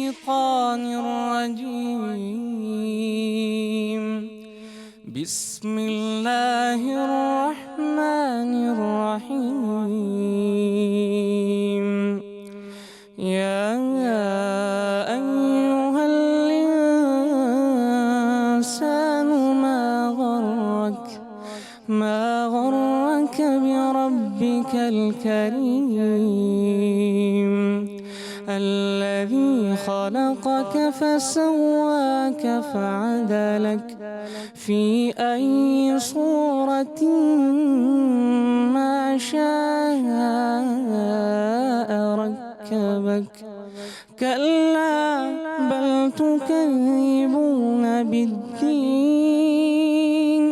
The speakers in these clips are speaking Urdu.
الشيطان الرجيم. بسم الله الرحمن الرحيم. يا أيها الإنسان ما غرك بربك الكريم الذي خلقك فسواك فعدلك في أي صورة ما شاء ركبك كلا بل تكذبون بالدين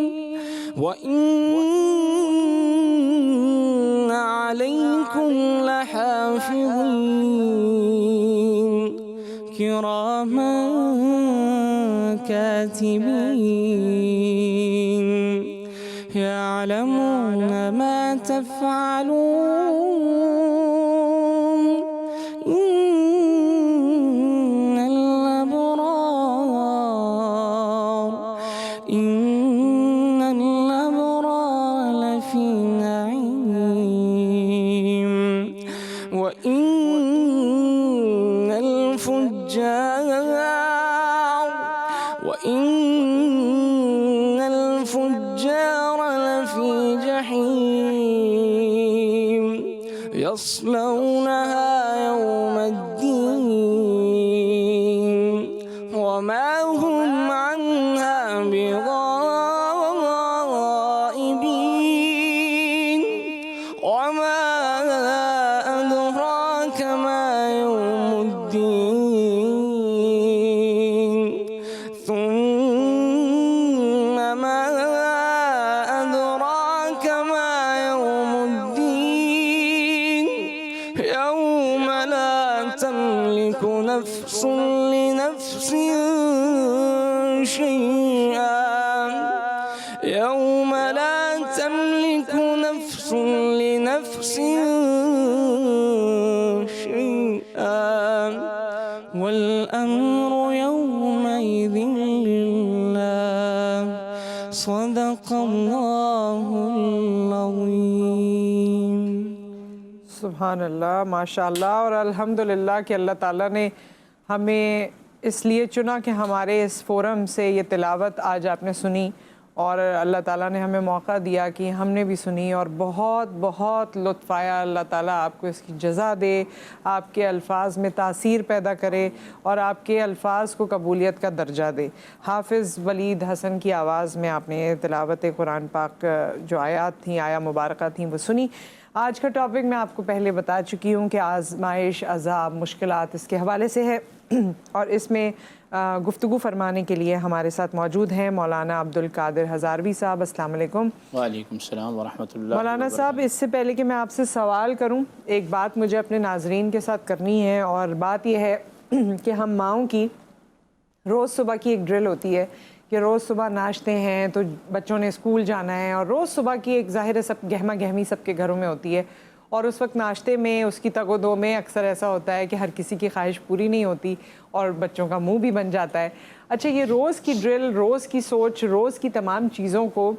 وإن عليكم لحافظين كراما كاتبين يعلمون ما تفعلون. إن الأبرار لفي نعيم وإن الفجار لفي جحيم يصلونها يوم الدين وما هم عنها بغائبين. وما أدراك ما يوم الدين ثم ما أدراك ما يوم الدين يوم لا تملك نفس لنفس شيئا يوم لا تملك نفس لنفس شيئا والأمر يومئذ لله. صدق الله العظيم. سبحان اللہ، ماشاء اللہ، اور الحمدللہ کہ اللہ تعالیٰ نے ہمیں اس لیے چنا کہ ہمارے اس فورم سے یہ تلاوت آج آپ نے سنی، اور اللہ تعالیٰ نے ہمیں موقع دیا کہ ہم نے بھی سنی اور بہت بہت لطف آیا. اللہ تعالیٰ آپ کو اس کی جزا دے، آپ کے الفاظ میں تاثیر پیدا کرے اور آپ کے الفاظ کو قبولیت کا درجہ دے. حافظ ولید حسن کی آواز میں آپ نے تلاوت قرآن پاک جو آیات تھیں، آیا مبارکہ تھیں، وہ سنی. آج کا ٹاپک میں آپ کو پہلے بتا چکی ہوں کہ آزمائش، عذاب، مشکلات اس کے حوالے سے ہے، اور اس میں گفتگو فرمانے کے لیے ہمارے ساتھ موجود ہیں مولانا عبدالقادر ہزاروی صاحب. السلام علیکم. وعلیکم السلام ورحمۃ اللہ. مولانا صاحب، اس سے پہلے کہ میں آپ سے سوال کروں، ایک بات مجھے اپنے ناظرین کے ساتھ کرنی ہے، اور بات یہ ہے کہ ہم ماؤں کی روز صبح کی ایک ڈرل ہوتی ہے کہ روز صبح ناشتے ہیں تو بچوں نے اسکول جانا ہے، اور روز صبح کی ایک ظاہر سب گہما گہمی سب کے گھروں میں ہوتی ہے، اور اس وقت ناشتے میں اس کی تگ و دو میں اکثر ایسا ہوتا ہے کہ ہر کسی کی خواہش پوری نہیں ہوتی اور بچوں کا منہ بھی بن جاتا ہے. اچھا، یہ روز کی ڈرل، روز کی سوچ، روز کی تمام چیزوں کو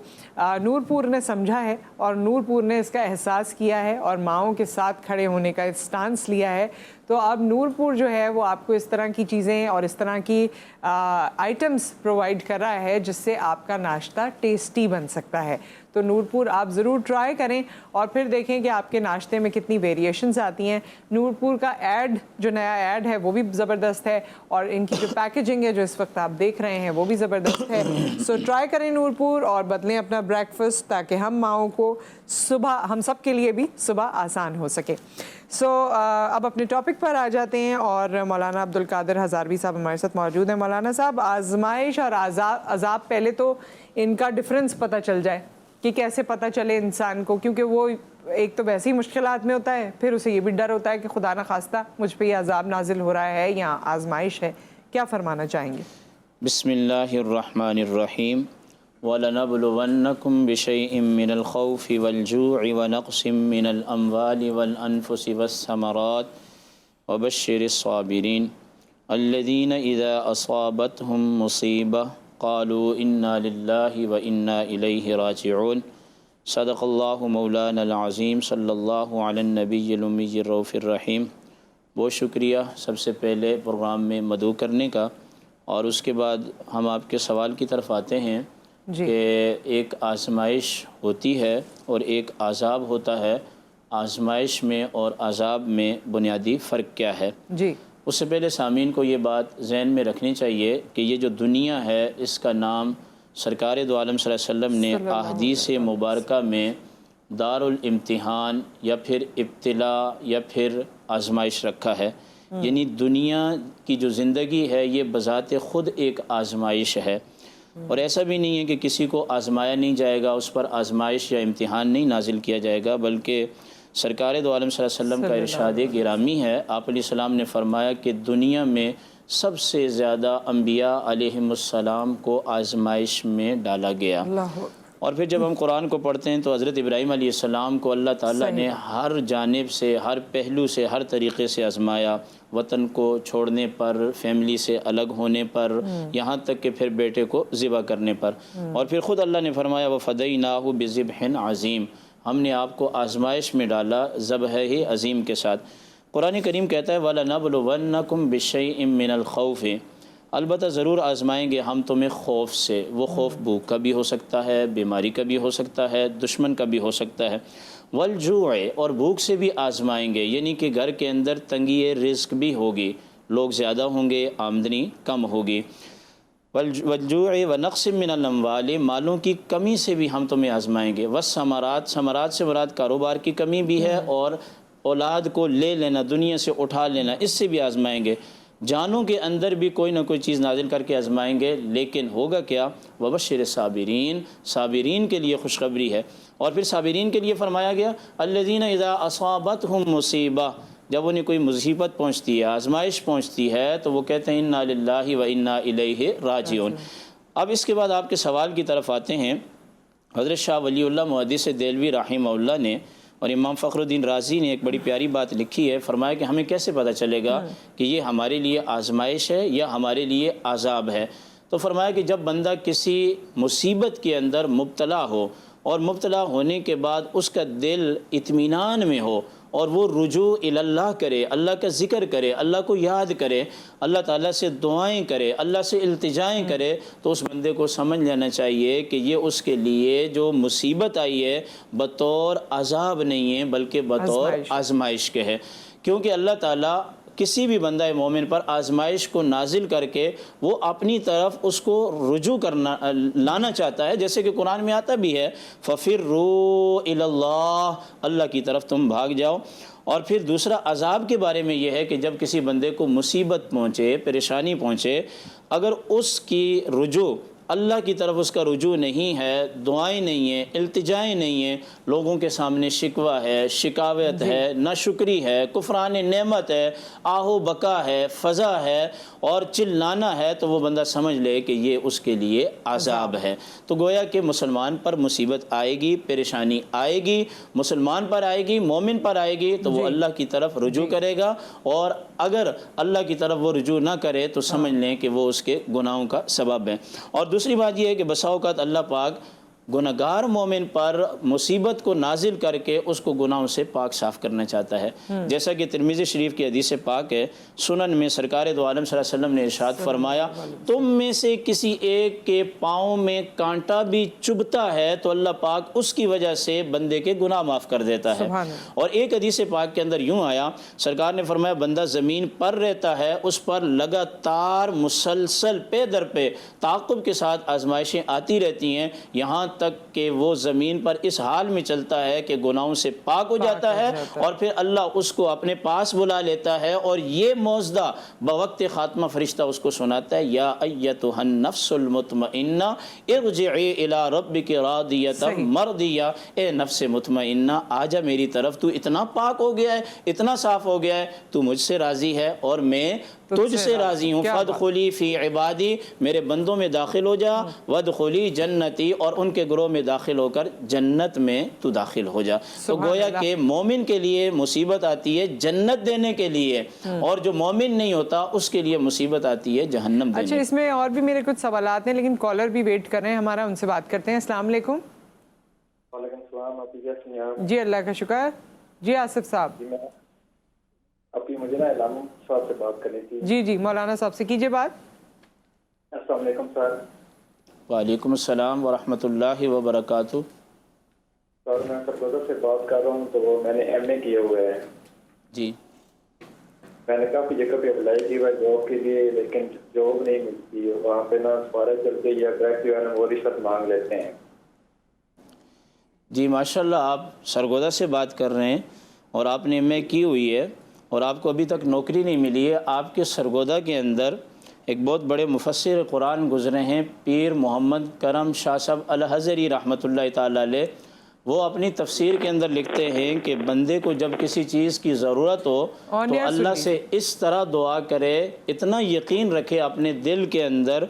نور پور نے سمجھا ہے، اور نور پور نے اس کا احساس کیا ہے اور ماؤں کے ساتھ کھڑے ہونے کا اسٹانس لیا ہے. تو اب نور پور جو ہے وہ آپ کو اس طرح کی چیزیں اور اس طرح کی آئٹمس پرووائڈ کر رہا ہے جس سے آپ کا ناشتہ ٹیسٹی بن سکتا ہے. تو نور پور آپ ضرور ٹرائی کریں اور پھر دیکھیں کہ آپ کے ناشتے میں کتنی ویریشنز آتی ہیں. نور پور کا ایڈ، جو نیا ایڈ ہے وہ بھی زبردست ہے، اور ان کی جو پیکیجنگ ہے جو اس وقت آپ دیکھ رہے ہیں وہ بھی زبردست ہے. سو ٹرائی کریں نور پور اور بدلیں اپنا بریک فاسٹ تاکہ ہم ماؤں کو صبح، ہم سب کے لیے بھی صبح آسان ہو سکے. سو اب اپنے ٹاپک پر آ جاتے ہیں، اور مولانا عبدالقادر ہزاروی صاحب ہمارے ساتھ موجود ہیں. مولانا صاحب، آزمائش اور عذاب، پہلے تو ان کا ڈفرنس پتہ چل جائے کہ کیسے پتہ چلے انسان کو، کیونکہ وہ ایک تو ویسے ہی مشکلات میں ہوتا ہے، پھر اسے یہ بھی ڈر ہوتا ہے کہ خدا نخواستہ مجھ پہ یہ عذاب نازل ہو رہا ہے یا آزمائش ہے. کیا فرمانا چاہیں گے؟ بسم اللہ الرحمن الرحیم. وَلَنَبْلُوَنَّكُمْ بِشَيْءٍ مِّنَ الْخَوْفِ وَالْجُوعِ وَنَقْصٍ مِّنَ الْأَمْوَالِ وَالْأَنفُسِ وَالثَّمَرَاتِ وَبَشِّرِ الصَّابِرِينَ. الذین اذا اصابتهم مصیبہ قالوا انا للہ و انا الیہ راجعون صدق اللہ مولانا العظیم صلی اللہ علی النبی الامی الرؤوف الرحیم۔ بہت شکریہ سب سے پہلے پروگرام میں مدعو کرنے کا، اور اس کے بعد ہم آپ کے سوال کی طرف آتے ہیں کہ ایک آزمائش ہوتی ہے اور ایک عذاب ہوتا ہے، آزمائش میں اور عذاب میں بنیادی فرق کیا ہے؟ جی، اس سے پہلے سامعین کو یہ بات ذہن میں رکھنی چاہیے کہ یہ جو دنیا ہے اس کا نام سرکار دو عالم صلی اللہ علیہ وسلم نے احادیث مبارکہ میں دار الامتحان یا پھر ابتلاء یا پھر آزمائش رکھا ہے۔ یعنی دنیا کی جو زندگی ہے یہ بذات خود ایک آزمائش ہے، اور ایسا بھی نہیں ہے کہ کسی کو آزمایا نہیں جائے گا، اس پر آزمائش یا امتحان نہیں نازل کیا جائے گا، بلکہ سرکار دو عالم صلی اللہ علیہ وسلم کا ارشاد گرامی ہے، آپ علیہ السلام نے فرمایا کہ دنیا میں سب سے زیادہ انبیاء علیہم السلام کو آزمائش میں ڈالا گیا۔ اور پھر جب ہم قرآن کو پڑھتے ہیں تو حضرت ابراہیم علیہ السلام کو اللہ تعالیٰ نے ہر جانب سے، ہر پہلو سے، ہر طریقے سے آزمایا، وطن کو چھوڑنے پر، فیملی سے الگ ہونے پر، یہاں تک کہ پھر بیٹے کو ذبح کرنے پر، اور پھر خود اللہ نے فرمایا وَفَدَيْنَاهُ بِذِبْحٍ عَظِيمٍ، ہم نے آپ کو آزمائش میں ڈالا ذبح عظیم کے ساتھ۔ قرآن کریم کہتا ہے وَلَنَبْلُوَنَّكُمْ بِشَيْءٍ مِّنَ الْخَوْفِ، البتہ ضرور آزمائیں گے ہم تمہیں خوف سے۔ وہ خوف بھوک کا بھی ہو سکتا ہے، بیماری کا بھی ہو سکتا ہے، دشمن کا بھی ہو سکتا ہے، والجوع، اور بھوک سے بھی آزمائیں گے، یعنی کہ گھر کے اندر تنگی رزق بھی ہوگی، لوگ زیادہ ہوں گے، آمدنی کم ہوگی، والجوع ونقص من الاموال، مالوں کی کمی سے بھی ہم تمہیں آزمائیں گے، والثمرات، ثمرات سے مراد کاروبار کی کمی بھی ہے، اور اولاد کو لے لینا، دنیا سے اٹھا لینا، اس سے بھی آزمائیں گے، جانوں کے اندر بھی کوئی نہ کوئی چیز نازل کر کے آزمائیں گے، لیکن ہوگا کیا؟ وبشر صابرین، صابرین کے لیے خوشخبری ہے۔ اور پھر صابرین کے لیے فرمایا گیا الذین اذا اصابتہم مصیبہ، جب انہیں کوئی مصیبت پہنچتی ہے، آزمائش پہنچتی ہے، تو وہ کہتے ہیں انا للہ و انا الیہ راجعون۔ اب اس کے بعد آپ کے سوال کی طرف آتے ہیں۔ حضرت شاہ ولی اللہ محدث دہلوی رحمہ اللہ نے اور امام فخر الدین رازی نے ایک بڑی پیاری بات لکھی ہے، فرمایا کہ ہمیں کیسے پتہ چلے گا کہ یہ ہمارے لیے آزمائش ہے یا ہمارے لیے عذاب ہے؟ تو فرمایا کہ جب بندہ کسی مصیبت کے اندر مبتلا ہو، اور مبتلا ہونے کے بعد اس کا دل اطمینان میں ہو، اور وہ رجوع اللہ کرے، اللہ کا ذکر کرے، اللہ کو یاد کرے، اللہ تعالیٰ سے دعائیں کرے، اللہ سے التجائیں کرے، تو اس بندے کو سمجھ لینا چاہیے کہ یہ اس کے لیے جو مصیبت آئی ہے بطور عذاب نہیں ہے بلکہ بطور آزمائش کے ہے، کیونکہ اللہ تعالیٰ کسی بھی بندہ مومن پر آزمائش کو نازل کر کے وہ اپنی طرف اس کو رجوع کرنا لانا چاہتا ہے، جیسے کہ قرآن میں آتا بھی ہے فَفِرُّوا إِلَى اللَّهِ، اللہ کی طرف تم بھاگ جاؤ۔ اور پھر دوسرا عذاب کے بارے میں یہ ہے کہ جب کسی بندے کو مصیبت پہنچے، پریشانی پہنچے، اگر اس کی رجوع اللہ کی طرف اس کا رجوع نہیں ہے، دعائیں نہیں ہیں، التجائیں نہیں ہیں، لوگوں کے سامنے شکوہ ہے، شکایت ہے، ناشکری ہے، کفران نعمت ہے، آہو بکا ہے، فضا ہے اور چلانا ہے، تو وہ بندہ سمجھ لے کہ یہ اس کے لیے عذاب ہے۔ تو گویا کہ مسلمان پر مصیبت آئے گی، پریشانی آئے گی، مسلمان پر آئے گی، مومن پر آئے گی، تو وہ اللہ کی طرف رجوع کرے گا، اور اگر اللہ کی طرف وہ رجوع نہ کرے تو سمجھ لیں کہ وہ اس کے گناہوں کا سبب ہے۔ اور دوسری بات یہ ہے کہ بسا اوقات اللہ پاک گناہگار مومن پر مصیبت کو نازل کر کے اس کو گناہوں سے پاک صاف کرنا چاہتا ہے، جیسا کہ ترمذی شریف کی حدیث پاک ہے، سنن میں سرکار دو عالم صلی اللہ علیہ وسلم نے ارشاد فرمایا تم میں سے کسی ایک کے پاؤں میں کانٹا بھی چبھتا ہے تو اللہ پاک اس کی وجہ سے بندے کے گناہ معاف کر دیتا ہے۔ اور ایک حدیث پاک کے اندر یوں آیا، سرکار نے فرمایا بندہ زمین پر رہتا ہے، اس پر لگاتار مسلسل پے در پہ تعاقب کے ساتھ آزمائشیں آتی رہتی ہیں، یہاں تک کہ وہ زمین پر اس حال میں چلتا ہے کہ گناہوں سے پاک ہو جاتا ہے، اور پھر اللہ اس کو اپنے پاس بلا لیتا ہے، اور یہ موعظہ بوقت خاتمہ فرشتہ اس کو سناتا ہے، یا ایتھا النفس المطمئنہ ارجعی الی ربک راضیۃ مرضیہ، اے نفس مطمئنہ آجا میری طرف، تو اتنا پاک ہو گیا ہے، اتنا صاف ہو گیا ہے، تو مجھ سے راضی ہے اور میں تجھ سے راضی ہوں، فادخلی فی عبادی، میرے بندوں میں داخل ہو جا، وادخلی جنتی، اور ان کے گروہ میں داخل ہو کر جنت میں تو داخل ہو جا۔ تو گویا کہ مومن کے لیے مصیبت آتی ہے جنت دینے کے لیے، اور جو مومن نہیں ہوتا اس کے لیے مصیبت آتی ہے جہنم دینے۔ اچھا، اس میں اور بھی میرے کچھ سوالات ہیں لیکن کالر بھی ویٹ کر رہے ہیں ہمارا، ان سے بات کرتے ہیں۔ السلام علیکم۔ وعلیکم السلام، آپ کیسے ہیں آپ؟ جی اللہ کا شکر۔ جی آصف صاحب۔ جی میں مجھے نا علامہ صاحب سے بات کرنی تھی۔ جی جی مولانا صاحب سے کیجیے بات۔ السلام علیکم سر۔ وعلیکم السلام ورحمۃ اللہ وبرکاتہ۔ سر میں سرگودا سے بات کر رہا ہوں، تو وہ میں نے ایم اے کیا ہوا ہے۔ جی میں نے کافی جگہ پہ اپلائی کی ہوا ہے جاب کے لیے، لیکن جاب نہیں ملتی، وہاں پہ نا سفارت چلتے یا ٹریک جو ہے نا وہ رشوت مانگ لیتے ہیں۔ جی ماشاءاللہ، آپ سرگودا سے بات کر رہے ہیں اور آپ نے ایم اے کی ہوئی ہے اور آپ کو ابھی تک نوکری نہیں ملی ہے۔ آپ کے سرگودا کے اندر ایک بہت بڑے مفسر قرآن گزرے ہیں، پیر محمد کرم شاہ صاحب الحضری رحمۃ اللہ تعالی علیہ۔ وہ اپنی تفسیر کے اندر لکھتے ہیں کہ بندے کو جب کسی چیز کی ضرورت ہو تو اللہ سے اس طرح دعا کرے، اتنا یقین رکھے اپنے دل کے اندر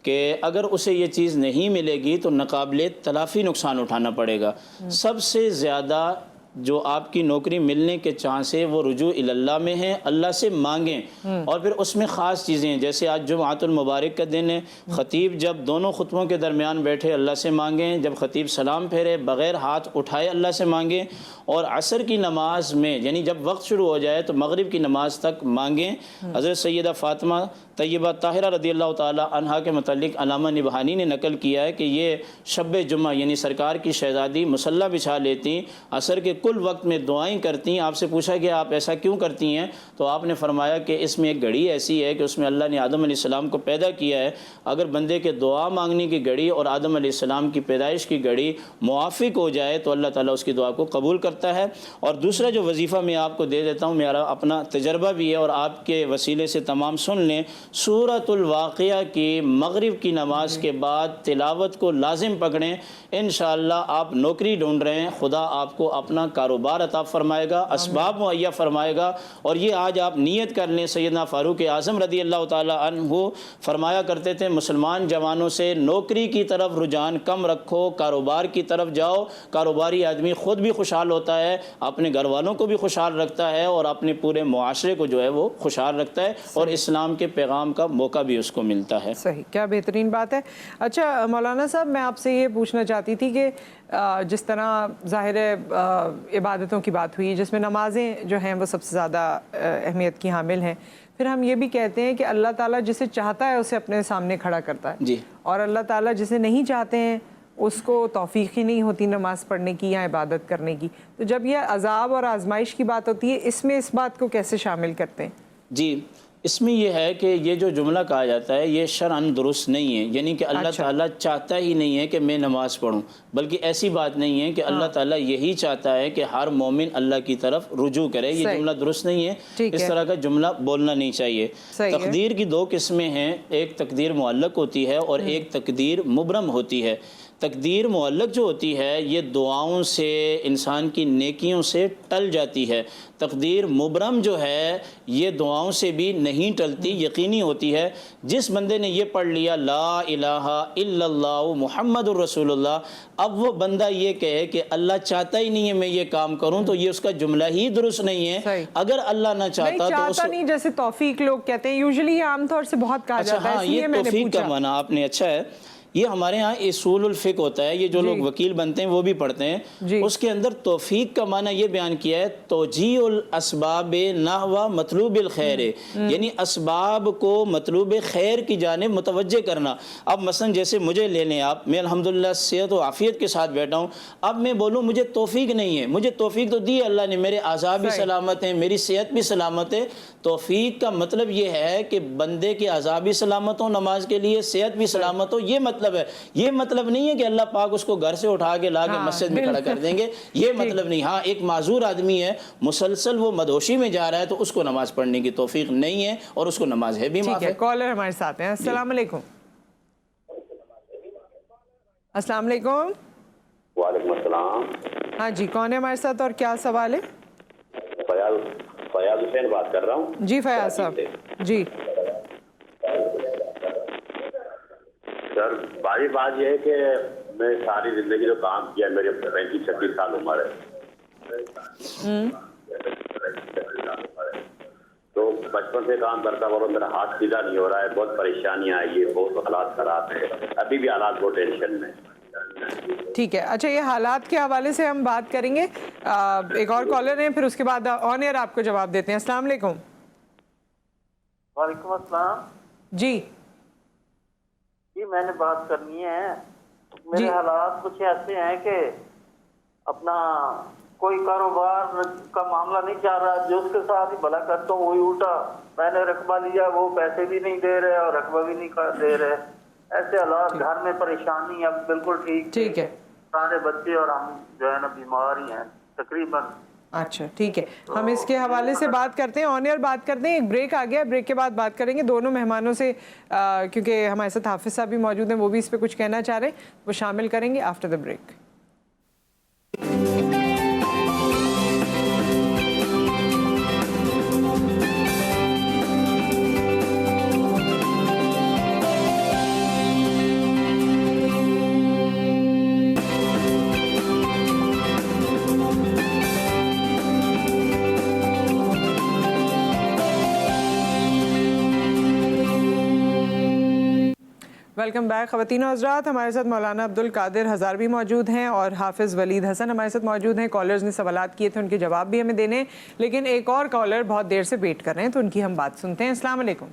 کہ اگر اسے یہ چیز نہیں ملے گی تو ناقابل تلافی نقصان اٹھانا پڑے گا۔ سب سے زیادہ جو آپ کی نوکری ملنے کے چانس ہے وہ رجوع اللہ میں ہیں، اللہ سے مانگیں، اور پھر اس میں خاص چیزیں ہیں، جیسے آج جمعۃ المبارک کا دن ہے، خطیب جب دونوں خطبوں کے درمیان بیٹھے اللہ سے مانگیں، جب خطیب سلام پھیرے بغیر ہاتھ اٹھائے اللہ سے مانگیں، اور عصر کی نماز میں یعنی جب وقت شروع ہو جائے تو مغرب کی نماز تک مانگیں۔ حضرت سیدہ فاطمہ طیبہ طاہرہ رضی اللہ تعالی عنہا کے متعلق علامہ نبہانی نے نقل کیا ہے کہ یہ شب جمعہ یعنی سرکار کی شہزادی مصلی بچھا لیتی، عصر کے کل وقت میں دعائیں کرتی۔ آپ سے پوچھا کہ آپ ایسا کیوں کرتی ہیں؟ تو آپ نے فرمایا کہ اس میں ایک گھڑی ایسی ہے کہ اس میں اللہ نے آدم علیہ السلام کو پیدا کیا ہے، اگر بندے کے دعا مانگنے کی گھڑی اور آدم علیہ السلام کی پیدائش کی گھڑی موافق ہو جائے تو اللہ تعالیٰ اس کی دعا کو قبول کرتا ہے۔ اور دوسرا جو وظیفہ میں آپ کو دے دیتا ہوں، میرا اپنا تجربہ بھی ہے اور آپ کے وسیلے سے تمام سن لیں، سورۃ الواقعہ کی مغرب کی نماز کے بعد تلاوت کو لازم پکڑیں، انشاءاللہ آپ نوکری ڈھونڈ رہے ہیں، خدا آپ کو اپنا کاروبار عطا فرمائے گا، اسباب مہیا فرمائے گا۔ اور یہ آج آپ نیت کر لیں، سیدنا فاروق اعظم رضی اللہ تعالی عنہ فرمایا کرتے تھے مسلمان جوانوں سے نوکری کی طرف رجحان کم رکھو، کاروبار کی طرف جاؤ۔ کاروباری آدمی خود بھی خوشحال ہوتا ہے، اپنے گھر والوں کو بھی خوشحال رکھتا ہے اور اپنے پورے معاشرے کو جو ہے وہ خوشحال رکھتا ہے، اور اسلام کے پیغام کا موقع بھی اس کو ملتا ہے۔ صحیح، کیا بہترین بات ہے۔ اچھا مولانا صاحب، میں آپ سے یہ پوچھنا چاہتی تھی کہ جس طرح ظاہر عبادتوں کی بات ہوئی جس میں نمازیں جو ہیں وہ سب سے زیادہ اہمیت کی حامل ہیں، پھر ہم یہ بھی کہتے ہیں کہ اللہ تعالیٰ جسے چاہتا ہے اسے اپنے سامنے کھڑا کرتا ہے، جی، اور اللہ تعالیٰ جسے نہیں چاہتے ہیں اس کو توفیق ہی نہیں ہوتی نماز پڑھنے کی یا عبادت کرنے کی۔ تو جب یہ عذاب اور آزمائش کی بات ہوتی ہے، اس میں اس بات کو کیسے شامل کرتے ہیں؟ جی، اس میں یہ ہے کہ یہ جو جملہ کہا جاتا ہے یہ شرعاً درست نہیں ہے، یعنی کہ اللہ تعالیٰ چاہتا ہی نہیں ہے کہ میں نماز پڑھوں، بلکہ ایسی بات نہیں ہے کہ اللہ تعالیٰ یہی چاہتا ہے کہ ہر مومن اللہ کی طرف رجوع کرے۔ یہ جملہ درست نہیں ہے، اس طرح کا جملہ بولنا نہیں چاہیے۔ تقدیر کی دو قسمیں ہیں، ایک تقدیر معلق ہوتی ہے اور ایک تقدیر مبرم ہوتی ہے۔ تقدیر معلق جو ہوتی ہے یہ دعاؤں سے، انسان کی نیکیوں سے ٹل جاتی ہے۔ تقدیر مبرم جو ہے یہ دعاؤں سے بھی نہیں ٹلتی، یقینی ہوتی ہے۔ جس بندے نے یہ پڑھ لیا لا الہ الا اللہ محمد الرسول اللہ، اب وہ بندہ یہ کہے کہ اللہ چاہتا ہی نہیں ہے میں یہ کام کروں، تو یہ اس کا جملہ ہی درست نہیں ہے۔ اگر اللہ نہ چاہتا تو اس نہیں، جیسے توفیق لوگ کہتے ہیں، یوزلی عام طور سے بہت کہا جاتا ہے، ہاں یہ توفیق کا معنی آپ نے اچھا ہے، یہ ہمارے ہاں اصول الفقہ ہوتا ہے، یہ جو لوگ وکیل بنتے ہیں وہ بھی پڑھتے ہیں، اس کے اندر توفیق کا معنی یہ بیان کیا ہے توجیہ الاسباب نحو مطلوب الخیر، یعنی اسباب کو مطلوب خیر کی جانب متوجہ کرنا۔ اب مثلا جیسے مجھے لے لیں آپ، میں الحمدللہ صحت و عافیت کے ساتھ بیٹھا ہوں، اب میں بولوں مجھے توفیق نہیں ہے، مجھے توفیق تو دی اللہ نے، میرے اعضاء بھی سلامت ہیں، میری صحت بھی سلامت ہے۔ توفیق کا مطلب یہ ہے کہ بندے کے اعضاء بھی سلامت ہوں نماز کے لیے، صحت بھی سلامت ہو، یہ مطلب ہے۔ یہ مطلب نہیں ہے کہ اللہ پاک اس کو گھر سے اٹھا کے لا کے مسجد میں کھڑا کر دیں گے، یہ مطلب نہیں۔ ہاں ایک معذور آدمی ہے، مسلسل وہ مدہوشی میں جا رہا ہے تو اس کو نماز پڑھنے کی توفیق نہیں ہے اور اس کو نماز ہے بھی معاف ہے۔ کالر ہمارے ساتھ ہیں، السلام علیکم۔ السلام علیکم۔ وعلیکم السلام۔ ہاں جی، کون ہے ہمارے ساتھ اور کیا سوال ہے؟ فیاض حسین بات کر رہا ہوں۔ جی فیاض صاحب، جی سر باری بات یہ ہے کہ میں ساری زندگی جو کام کیا میرے 35-36 سال عمر ہے، تو بچپن سے کام کرتا ہوں، میرا ہاتھ سیدھا نہیں ہو رہا ہے، بہت پریشانیاں آئی ہے، بہت حالات خراب ہے، ابھی بھی حالات بہت ٹینشن میں۔ ٹھیک ہے، اچھا یہ حالات کے حوالے سے ہم بات کریں گے، ایک اور کالر ہیں، پھر اس کے بعد آن ایئر آپ کو جواب دیتے ہیں۔ السلام علیکم۔ وعلیکم السلام جی جی، میں نے بات کرنی ہے۔ میرے حالات کچھ ایسے ہیں کہ اپنا کوئی کاروبار کا معاملہ نہیں چل رہا، جو اس کے ساتھ ہی بھلا کرتا ہوں وہی الٹا، میں نے رقبہ لیا وہ پیسے بھی نہیں دے رہے اور رقبہ بھی نہیں دے رہے، ایسے حالات، گھر میں پریشانی، اب بالکل ٹھیک ہے، سارے بچے اور ہم جو ہے نا بیمار ہی ہیں تقریباً۔ اچھا ٹھیک ہے، ہم اس کے حوالے سے بات کرتے ہیں، آن ایئر بات کرتے ہیں۔ ایک بریک آ گیا، بریک کے بعد بات کریں گے دونوں مہمانوں سے، کیونکہ ہمارے ساتھ حافظ صاحب بھی موجود ہیں، وہ بھی اس پہ کچھ کہنا چاہ رہے ہیں، وہ شامل کریں گے after the break. Welcome back خواتین و حضرات، ہمارے ساتھ مولانا عبدالقادر ہزاروی موجود ہیں اور حافظ ولید حسن ہمارے ساتھ موجود ہیں۔ کالرز نے سوالات کیے تھے، ان کے جواب بھی ہمیں دینے ہیں، لیکن ایک اور کالر بہت دیر سے ویٹ کر رہے ہیں تو ان کی ہم بات سنتے ہیں۔ السلام علیکم۔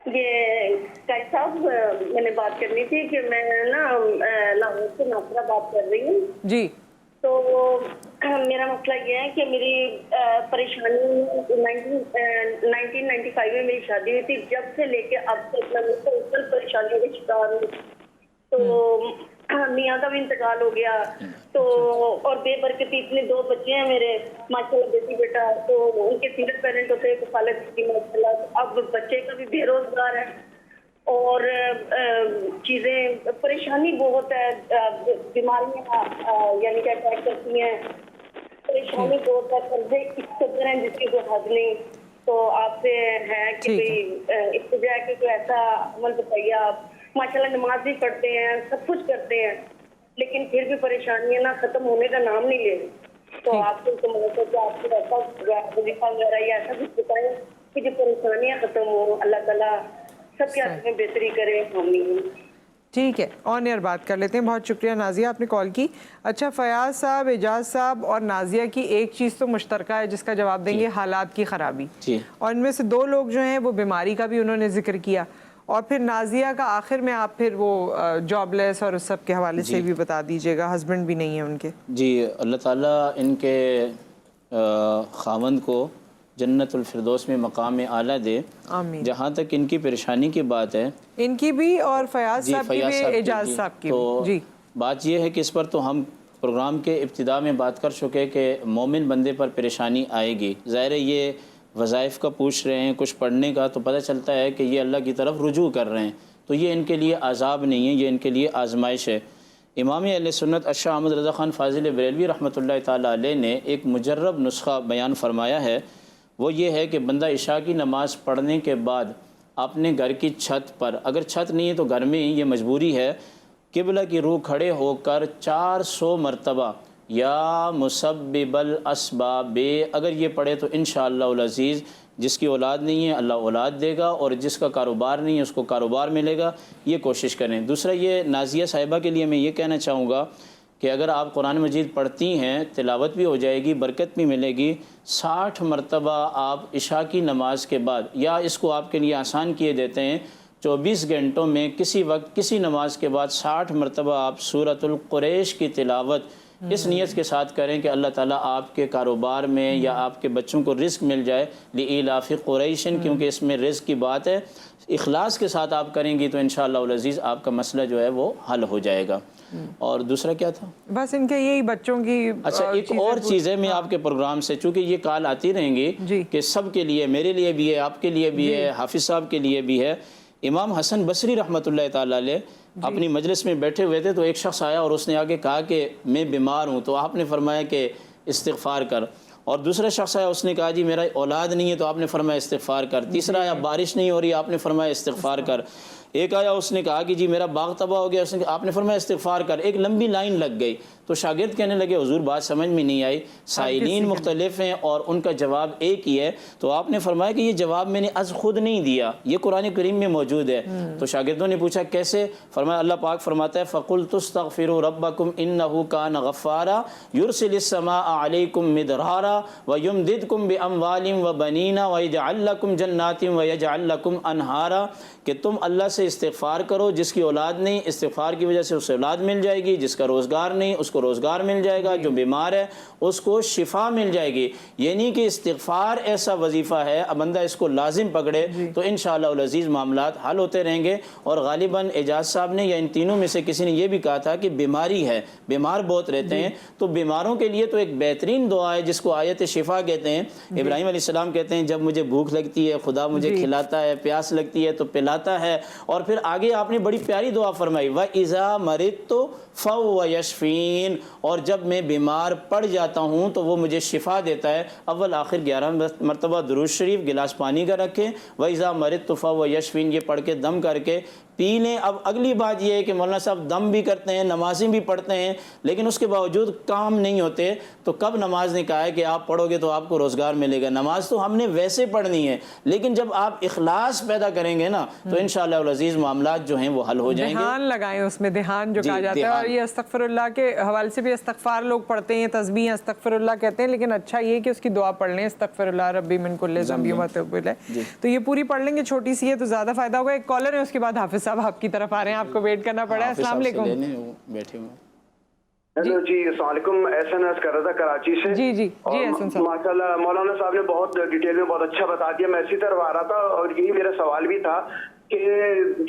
یہ قائد صاحب، میں نے بات کرنی تھی کہ میں نا لاہور سے ناصرہ بات کر رہی ہوں۔ جی، تو میرا مسئلہ یہ ہے کہ میری پریشانی 1995 میں میری شادی ہوئی تھی، جب سے لے کے اب تک میں مسلسل پریشانیوں کا شکار ہوں۔ تو میاں کا بھی انتقال ہو گیا، تو اور بے برکتی اتنے 2 بچے ہیں میرے ماشاءاللہ، بیٹی بیٹا، تو ان کے سنگل پیرنٹ ہوتے ہیں، کفالت کی ماشاءاللہ، اب بچے کا بھی بے روزگار ہے اور چیزیں پریشانی بہت ہے، بیماریاں یعنی کہ اٹیک کرتی ہیں، پریشانی بہت ہے، قرضے اس قدر ہیں جس کی کوئی حد نہیں۔ تو آپ سے ہے کہ ابتدا ہے کہ کوئی ایسا عمل بتائیے۔ آپ ماشاءاللہ نماز بھی پڑھتے ہیں، سب کچھ کرتے ہیں، لیکن پھر بھی پریشانیاں نہ ختم ہونے کا نام نہیں لے رہی۔ تو آپ سے آپ کو ایسا وظیفہ وغیرہ یا ایسا کچھ بتائیں کہ جو پریشانیاں ختم ہوں، اللہ تعالیٰ سب کے ہاتھ میں بہتری کرے۔ ٹھیک ہے، آن ایئر بات کر لیتے ہیں۔ بہت شکریہ نازیہ، آپ نے کال کی۔ اچھا، فیاض صاحب، اعجاز صاحب اور نازیہ کی ایک چیز تو مشترکہ ہے جس کا جواب دیں گے، حالات کی خرابی، اور ان میں سے 2 لوگ جو ہیں وہ بیماری کا بھی انہوں نے ذکر کیا، اور پھر نازیہ کا آخر میں آپ پھر وہ جاب لیس اور اس سب کے حوالے سے بھی بتا دیجیے گا، ہسبینڈ بھی نہیں ہے ان کے۔ جی، اللہ تعالیٰ ان کے خاوند کو جنت الفردوس میں مقام اعلیٰ دے۔ آمین۔ جہاں تک ان کی پریشانی کی بات ہے، ان کی بھی اور فیاض صاحب کی بھی، اعجاز صاحب کی بھی، جی، بات یہ ہے کہ اس پر تو ہم پروگرام کے ابتدا میں بات کر چکے کہ مومن بندے پر پریشانی آئے گی۔ ظاہر ہے یہ وظائف کا پوچھ رہے ہیں، کچھ پڑھنے کا، تو پتہ چلتا ہے کہ یہ اللہ کی طرف رجوع کر رہے ہیں، تو یہ ان کے لیے عذاب نہیں ہے، یہ ان کے لیے آزمائش ہے۔ امام اہل سنت اشاہ احمد رضا خان فاضل بریلوی رحمۃ اللہ تعالیٰ علیہ نے ایک مجرب نسخہ بیان فرمایا ہے، وہ یہ ہے کہ بندہ عشاء کی نماز پڑھنے کے بعد اپنے گھر کی چھت پر، اگر چھت نہیں ہے تو گھر میں ہی، یہ مجبوری ہے، قبلہ کی روح کھڑے ہو کر 400 مرتبہ یا مسبب الاسباب، اگر یہ پڑھے تو انشاءاللہ العزیز جس کی اولاد نہیں ہے اللہ اولاد دے گا، اور جس کا کاروبار نہیں ہے اس کو کاروبار ملے گا، یہ کوشش کریں۔ دوسرا یہ نازیہ صاحبہ کے لیے میں یہ کہنا چاہوں گا کہ اگر آپ قرآن مجید پڑھتی ہیں، تلاوت بھی ہو جائے گی، برکت بھی ملے گی، 60 مرتبہ آپ عشاء کی نماز کے بعد، یا اس کو آپ کے لیے آسان کیے دیتے ہیں، 24 گھنٹوں میں کسی وقت کسی نماز کے بعد 60 مرتبہ آپ سورۃ القریش کی تلاوت اس نیت کے ساتھ کریں کہ اللہ تعالیٰ آپ کے کاروبار میں یا آپ کے بچوں کو رزق مل جائے، لإیلاف قریش، کیونکہ اس میں رزق کی بات ہے۔ اخلاص کے ساتھ آپ کریں گی تو انشاءاللہ العزیز آپ کا مسئلہ جو ہے وہ حل ہو جائے گا۔ اور دوسرا کیا تھا؟ بس ان کے یہی بچوں کی۔ اچھا، ایک اور چیز ہے، میں آپ کے پروگرام سے، چونکہ یہ کال آتی رہیں گی کہ سب کے لیے، میرے لیے بھی ہے، آپ کے لیے بھی ہے، حافظ صاحب کے لیے بھی ہے۔ امام حسن بصری رحمۃ اللہ تعالیٰ علیہ اپنی مجلس میں بیٹھے ہوئے تھے، تو ایک شخص آیا اور اس نے آگے کہا کہ میں بیمار ہوں، تو آپ نے فرمایا کہ استغفار کر، اور دوسرا شخص آیا, اس نے کہا جی میرا اولاد نہیں ہے, تو آپ نے فرمایا استغفار کر. تیسرا آیا بارش نہیں ہو رہی, آپ نے فرمایا استغفار کر. ایک آیا اس نے کہا کہ جی میرا باغ تباہ ہو گیا, آپ نے فرمایا استغفار کر. ایک لمبی لائن لگ گئی. تو شاگرد کہنے لگے حضور بات سمجھ میں نہیں آئی, سائلین مختلف ہیں اور ان کا جواب ایک ہی ہے. تو آپ نے فرمایا کہ یہ جواب میں نے از خود نہیں دیا, یہ قرآن کریم میں موجود ہے. تو شاگردوں نے پوچھا کیسے؟ فرمایا اللہ پاک فرماتا ہے فَقُلْتُ اسْتَغْفِرُوا رَبَّكُمْ إِنَّهُ كَانَ غَفَّارًا يُرْسِلِ السَّمَاءَ عَلَيْكُمْ مِدْرَارًا وَيُمْدِدْكُمْ بِأَمْوَالٍ وَبَنِينَ وَيَجْعَلْ لَكُمْ جَنَّاتٍ وَيَجْعَلْ لَكُمْ أَنْهَارًا, کہ تم اللہ سے استغفار کرو, جس کی اولاد نہیں استغفار کی وجہ سے اسے اولاد مل جائے گی, جس کا روزگار نہیں اس کو روزگار مل جائے گا, جو بیمار ہے اس کو شفا مل جائے گی. یعنی کہ استغفار ایسا وظیفہ ہے, اب بندہ اس کو لازم پکڑے تو انشاءاللہ العزیز معاملات حل ہوتے رہیں گے. اور غالباً اعجاز صاحب نے یا ان تینوں میں سے کسی نے یہ بھی کہا تھا کہ بیماری ہے, بیمار بہت رہتے ہیں, تو بیماروں کے لیے تو ایک بہترین دعا ہے جس کو آیت شفا کہتے ہیں. ابراہیم علیہ السلام کہتے ہیں جب مجھے بھوک لگتی ہے خدا مجھے کھلاتا ہے, پیاس لگتی ہے تو پلاتا ہے. اور پھر آگے آپ نے بڑی پیاری دعا فرمائی وَإِذَا مَرِضْتُ فَهُوَ يَشْفِينِ, اور جب میں بیمار پڑ جاتا ہوں تو وہ مجھے شفا دیتا ہے. اول آخر 11 مرتبہ درود شریف گلاس پانی کا رکھیں, وَإِذَا مَرِضْتُ فَهُوَ يَشْفِينِ, یہ پڑھ کے دم کر کے پی لیں. اب اگلی بات یہ ہے کہ مولانا صاحب دم بھی کرتے ہیں, نمازیں بھی پڑھتے ہیں, لیکن اس کے باوجود کام نہیں ہوتے. تو کب نماز نے کہا ہے کہ آپ پڑھو گے تو آپ کو روزگار ملے گا؟ نماز تو ہم نے ویسے پڑھنی ہے, لیکن جب آپ اخلاص پیدا کریں گے نا تو انشاءاللہ العزیز معاملات جو ہیں وہ حل ہو جائیں گے. دھیان لگائیں, اس میں دھیان جو کہا جاتا ہے. اور یہ استغفر اللہ کے حوالے سے بھی استغفار لوگ پڑھتے ہیں, تسبیح استغفر اللہ کہتے ہیں, لیکن اچھا یہ کہ اس کی دعا پڑھ لیں استغفر اللہ ربی من کل ذنب واتوب الیہ. تو یہ پوری پڑھ لیں گے, چھوٹی سی ہے تو زیادہ فائدہ ہوگا. ایک کالر ہے, اس کے بعد حافظ صاحب آپ کی طرف آ رہے ہیں, آپ کو ویٹ کرنا پڑا ہے. السلام علیکم. بیٹھے ہوئے. ہیلو جی السلام علیکم. احسن عرض کر رہا تھا کراچی سے. جی جی جی احسن صاحب. ماشاء اللہ مولانا صاحب نے بہت ڈیٹیل میں بہت اچھا بتا دیا. میں اسی طرف آ رہا تھا اور یہی میرا سوال بھی تھا کہ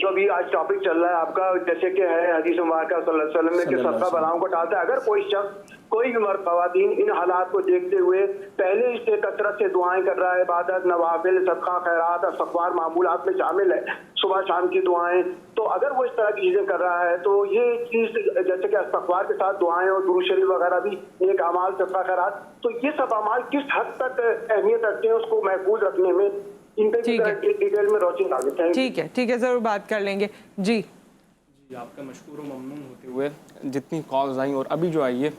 جو بھی آج ٹاپک چل رہا ہے آپ کا, جیسے کہ ہے حدیث مبارکہ صلی اللہ علیہ وسلم میں کہ صدقہ بلاؤں کو ٹالتا ہے. اگر کوئی شخص کوئی بھی مرد خواتین ان حالات کو دیکھتے ہوئے پہلے اس سے کثرت سے دعائیں کر رہا ہے, عبادت نوافل صدقہ خیرات استغفار معمولات میں شامل ہے, صبح شام کی دعائیں, تو اگر وہ اس طرح کی چیزیں کر رہا ہے تو یہ چیز جیسے کہ استغفار کے ساتھ دعائیں اور درود شریف وغیرہ بھی نیک اعمال صدقہ خیرات, تو یہ سب اعمال کس حد تک اہمیت رکھتے ہیں اس کو محفوظ رکھنے میں؟ ان پہ ڈیٹیل میں روشنی ڈال دیتے ہیں. ٹھیک ہے ٹھیک ہے, ضرور بات کر لیں گے. جی آپ کا مشکور و ممنون ہوتے ہوئے جتنی کالز آئیں اور ابھی جو آئی ہے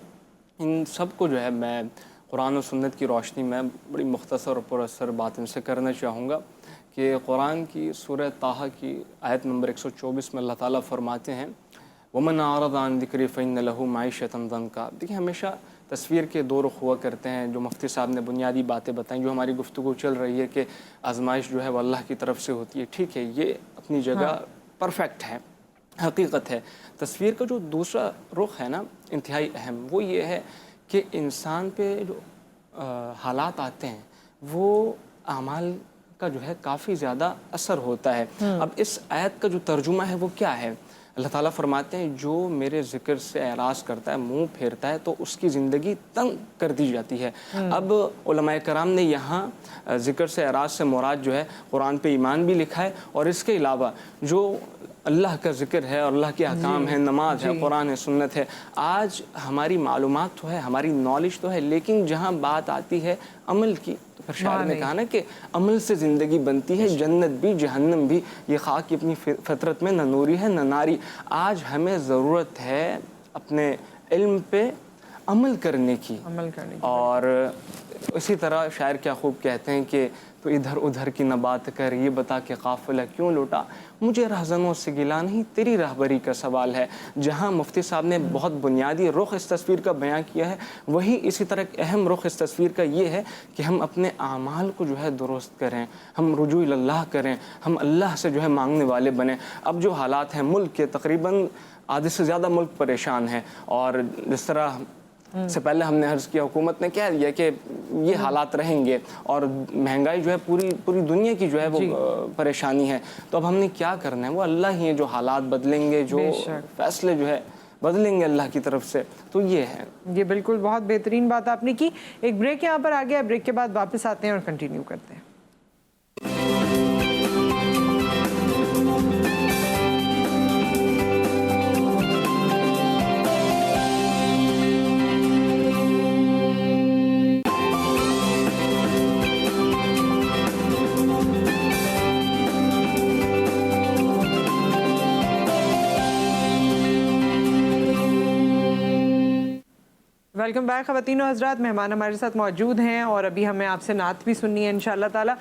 ان سب کو جو ہے میں قرآن و سنت کی روشنی میں بڑی مختصر اور پر اثر بات ان سے کرنا چاہوں گا کہ قرآن کی سورہ طٰہٰ کی آیت نمبر 124 میں اللہ تعالیٰ فرماتے ہیں وَمَنْ أَعْرَضَ عَنْ ذِكْرِي فَإِنَّ لَهُ مَعِيشَةً ضَنْكًا. دیکھیں ہمیشہ تصویر کے دو رخ ہوا کرتے ہیں. جو مفتی صاحب نے بنیادی باتیں بتائیں, جو ہماری گفتگو چل رہی ہے کہ آزمائش جو ہے وہ اللہ کی طرف سے ہوتی ہے, ٹھیک ہے, یہ اپنی جگہ پرفیکٹ ہے, حقیقت ہے. تصویر کا جو دوسرا رخ ہے نا انتہائی اہم, وہ یہ ہے کہ انسان پہ جو حالات آتے ہیں وہ اعمال کا جو ہے کافی زیادہ اثر ہوتا ہے. اب اس آیت کا جو ترجمہ ہے وہ کیا ہے؟ اللہ تعالیٰ فرماتے ہیں جو میرے ذکر سے اعراض کرتا ہے, منہ پھیرتا ہے, تو اس کی زندگی تنگ کر دی جاتی ہے. اب علماء کرام نے یہاں ذکر سے اعراض سے مراد جو ہے قرآن پہ ایمان بھی لکھا ہے, اور اس کے علاوہ جو اللہ کا ذکر ہے اور اللہ کے احکام ہیں, نماز ہے, قرآن ہے, سنت ہے. آج ہماری معلومات تو ہے, ہماری نالج تو ہے, لیکن جہاں بات آتی ہے عمل کی تو پھر شاعر نے کہا نا کہ عمل سے زندگی بنتی ہے, جنت بھی جہنم بھی, یہ خاک کی اپنی فطرت میں نہ نوری ہے نہ ناری. آج ہمیں ضرورت ہے اپنے علم پہ عمل کرنے کی. اور اسی طرح شاعر کیا خوب کہتے ہیں کہ تو ادھر ادھر کی نہ بات کر, یہ بتا کہ قافلہ کیوں لوٹا, مجھے رہزنوں سے گلا نہیں تیری راہبری کا سوال ہے. جہاں مفتی صاحب نے بہت بنیادی رخ اس تصویر کا بیان کیا ہے, وہی اسی طرح ایک اہم رخ اس تصویر کا یہ ہے کہ ہم اپنے اعمال کو جو ہے درست کریں, ہم رجوع اللہ کریں, ہم اللہ سے جو ہے مانگنے والے بنیں. اب جو حالات ہیں ملک کے, تقریباً آدھے سے زیادہ ملک پریشان ہے, اور جس طرح سے پہلے ہم نے عرض کیا حکومت نے کہہ دیا کہ یہ حالات رہیں گے, اور مہنگائی جو ہے پوری دنیا کی جو ہے وہ پریشانی ہے. تو اب ہم نے کیا کرنا ہے, وہ اللہ ہی ہیں جو حالات بدلیں گے, جو فیصلے جو ہے بدلیں گے اللہ کی طرف سے. تو یہ ہے, یہ بالکل بہت بہترین بات آپ نے کی. ایک بریک یہاں پر آ گیا, بریک کے بعد واپس آتے ہیں اور کنٹینیو کرتے ہیں. ویلکم بیک خواتین و حضرات. مہمان ہمارے ساتھ موجود ہیں اور ابھی ہمیں آپ سے نعت بھی سننی ہے انشاءاللہ تعالی.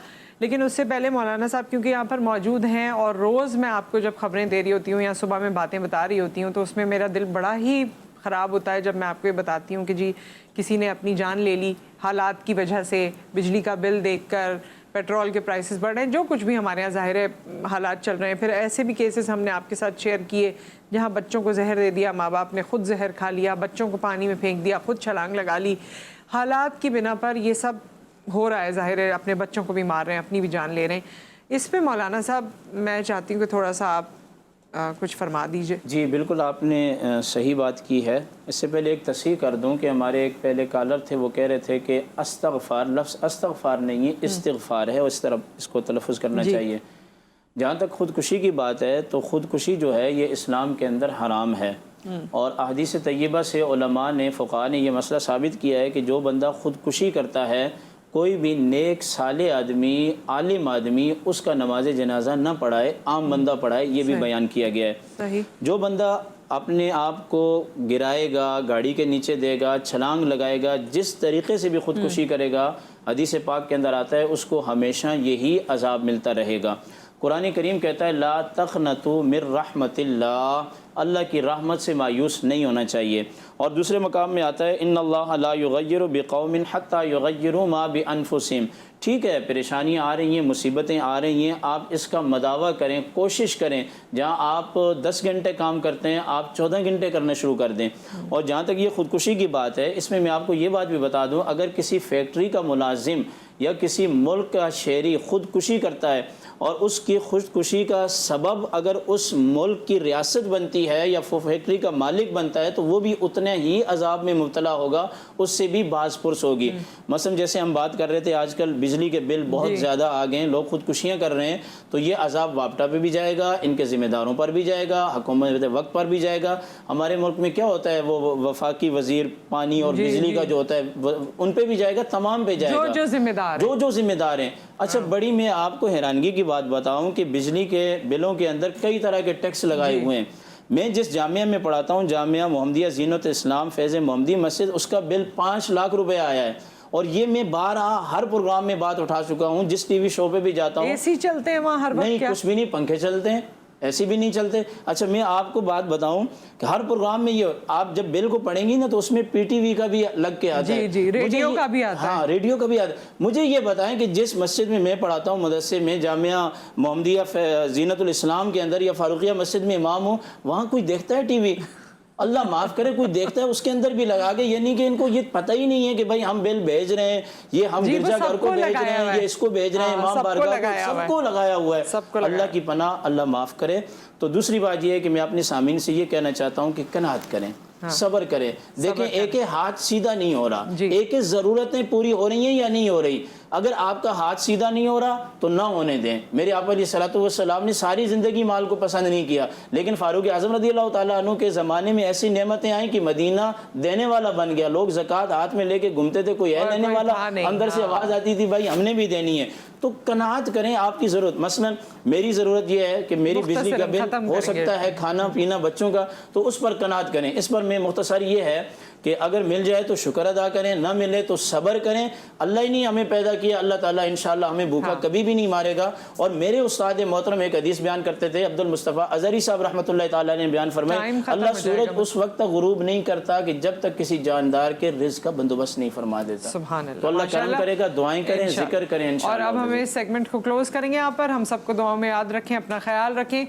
لیکن اس سے پہلے مولانا صاحب کیونکہ یہاں پر موجود ہیں اور روز میں آپ کو جب خبریں دے رہی ہوتی ہوں یا صبح میں باتیں بتا رہی ہوتی ہوں تو اس میں میرا دل بڑا ہی خراب ہوتا ہے جب میں آپ کو یہ بتاتی ہوں کہ جی کسی نے اپنی جان لے لی حالات کی وجہ سے, بجلی کا بل دیکھ کر, پیٹرول کے پرائسز بڑھ رہے ہیں, جو کچھ بھی ہمارے یہاں ظاہر ہے حالات چل رہے ہیں. پھر ایسے بھی کیسز ہم نے آپ کے ساتھ شیئر کیے جہاں بچوں کو زہر دے دیا, ماں باپ نے خود زہر کھا لیا, بچوں کو پانی میں پھینک دیا, خود چھلانگ لگا لی. حالات کی بنا پر یہ سب ہو رہا ہے, ظاہر ہے اپنے بچوں کو بھی مار رہے ہیں, اپنی بھی جان لے رہے ہیں. اس پہ مولانا صاحب میں چاہتی ہوں کہ تھوڑا سا آپ کچھ فرما دیجئے. جی بالکل آپ نے صحیح بات کی ہے. اس سے پہلے ایک تصحیح کر دوں کہ ہمارے ایک پہلے کالر تھے, وہ کہہ رہے تھے کہ استغفار, لفظ استغفار نہیں ہے استغفار ہے, اور اس طرح اس کو تلفظ کرنا چاہیے. جہاں تک خودکشی کی بات ہے تو خودکشی جو ہے یہ اسلام کے اندر حرام ہے, اور احادیث طیبہ سے علماء نے فقہاء نے یہ مسئلہ ثابت کیا ہے کہ جو بندہ خودکشی کرتا ہے, کوئی بھی نیک صالح آدمی, عالم آدمی اس کا نماز جنازہ نہ پڑھائے, عام بندہ پڑھائے, یہ بھی بیان کیا گیا ہے. جو بندہ اپنے آپ کو گرائے گا, گاڑی کے نیچے دے گا, چھلانگ لگائے گا, جس طریقے سے بھی خودکشی کرے گا, حدیث پاک کے اندر آتا ہے اس کو ہمیشہ یہی عذاب ملتا رہے گا. قرآن کریم کہتا ہے لا تقنطوا من رحمت اللہ, اللہ کی رحمت سے مایوس نہیں ہونا چاہیے. اور دوسرے مقام میں آتا ہے ان اللہ لا یغیر بقوم حتی یغیروا ما بانفسہم. ٹھیک ہے پریشانیاں آ رہی ہیں, مصیبتیں آ رہی ہیں, آپ اس کا مداوع کریں, کوشش کریں. جہاں آپ 10 گھنٹے کام کرتے ہیں آپ 14 گھنٹے کرنا شروع کر دیں. اور جہاں تک یہ خودکشی کی بات ہے, اس میں آپ کو یہ بات بھی بتا دوں, اگر کسی فیکٹری کا ملازم یا کسی ملک کا شہری خودکشی کرتا ہے اور اس کی خودکشی کا سبب اگر اس ملک کی ریاست بنتی ہے یا فیکٹری کا مالک بنتا ہے تو وہ بھی اتنے ہی عذاب میں مبتلا ہوگا, اس سے بھی باز پرس ہوگی. مثلا جیسے ہم بات کر رہے تھے آج کل بجلی کے بل بہت زیادہ آ گئے ہیں, لوگ خودکشیاں کر رہے ہیں, تو یہ عذاب واپٹا پہ بھی جائے گا, ان کے ذمہ داروں پر بھی جائے گا, حکومت وقت پر بھی جائے گا. ہمارے ملک میں کیا ہوتا ہے, وہ وفاقی وزیر پانی اور بجلی کا جو ہوتا ہے ان پہ بھی جائے گا, تمام پہ جائے گا, جو ذمہ دار ہیں. اچھا بڑی میں آپ کو حیرانگی کی بات بتاؤں کہ بجلی کے بلوں کے اندر کئی طرح کے ٹیکس لگائے ہوئے ہیں. میں جس جامعہ میں پڑھاتا ہوں, جامعہ محمدیہ زینت اسلام فیض محمدی مسجد, اس کا بل 5 لاکھ روپے آیا ہے. اور یہ میں بارہا ہر پروگرام میں بات اٹھا چکا ہوں, جس ٹی وی شو پہ بھی جاتا ہوں. اے سی چلتے ہیں وہاں ہر وقت؟ نہیں, کچھ بھی نہیں, پنکھے چلتے ہیں, ایسے بھی نہیں چلتے. اچھا میں آپ کو بات بتاؤں کہ ہر پروگرام میں یہ آپ جب بل کو پڑھیں گی نا تو اس میں پی ٹی وی کا بھی لگ کے آتا ہے, جی ریڈیو کا بھی آتا ہے. ہاں ریڈیو کا بھی آتا ہے. مجھے یہ بتائیں کہ جس مسجد میں پڑھاتا ہوں, مدرسے میں, جامعہ محمدیہ زینت الاسلام کے اندر یا فاروقیہ مسجد میں امام ہوں, وہاں کوئی دیکھتا ہے ٹی وی؟ اللہ معاف کرے کوئی دیکھتا ہے اس کے اندر بھی لگا کے, یعنی کہ ان کو یہ پتہ ہی نہیں ہے کہ بھائی ہم بل بھیج رہے ہیں, یہ ہم گرجا گھر کو بھیج رہے ہیں, یہ اس کو بھیج رہے ہیں, امام بارگاہ کو, سب کو لگایا ہوا ہے. اللہ کی پناہ, اللہ معاف کرے. تو دوسری بات یہ ہے کہ میں اپنے سامعین سے یہ کہنا چاہتا ہوں کہ قناعت کریں, صبر کریں. دیکھیں ایک ہاتھ سیدھا نہیں ہو رہا, ایک ضرورتیں پوری ہو رہی ہیں یا نہیں ہو رہی. اگر آپ کا ہاتھ سیدھا نہیں ہو رہا تو نہ ہونے دیں. میرے آقا علیہ الصلوۃ والسلام نے ساری زندگی مال کو پسند نہیں کیا, لیکن فاروق اعظم رضی اللہ تعالیٰ عنہ کے زمانے میں ایسی نعمتیں آئیں کہ مدینہ دینے والا بن گیا. لوگ زکوٰۃ ہاتھ میں لے کے گھومتے تھے, کوئی ہے لینے والا, اندر سے آواز آتی تھی بھائی ہم نے بھی دینی ہے. تو قناعت کریں آپ کی ضرورت. مثلا میری ضرورت یہ ہے کہ میری بجلی کا بل ہو سکتا ہے, کھانا پینا بچوں کا, تو اس پر قناعت کریں. اس پر میں مختصر یہ ہے کہ اگر مل جائے تو شکر ادا کریں, نہ ملے تو صبر کریں. اللہ ہی نہیں ہمیں پیدا کیا, اللہ تعالیٰ انشاءاللہ ہمیں بھوکا کبھی بھی نہیں مارے گا. اور میرے استاد محترم ایک حدیث بیان کرتے تھے, عبد المصطفیٰ اظہری صاحب رحمۃ اللہ تعالیٰ نے بیان فرمائی, اللہ سورج اس وقت تک غروب نہیں کرتا کہ جب تک کسی جاندار کے رزق کا بندوبست نہیں فرما دیتا. سبحان اللہ. تو اللہ کرم کرے گا, دعائیں کریں, ذکر کریں انشاءاللہ. اور اب ہم اس سیگمنٹ کو کلوز کریں گے. یہاں پر ہم سب کو دعاؤں میں یاد رکھیں, اپنا خیال رکھیں.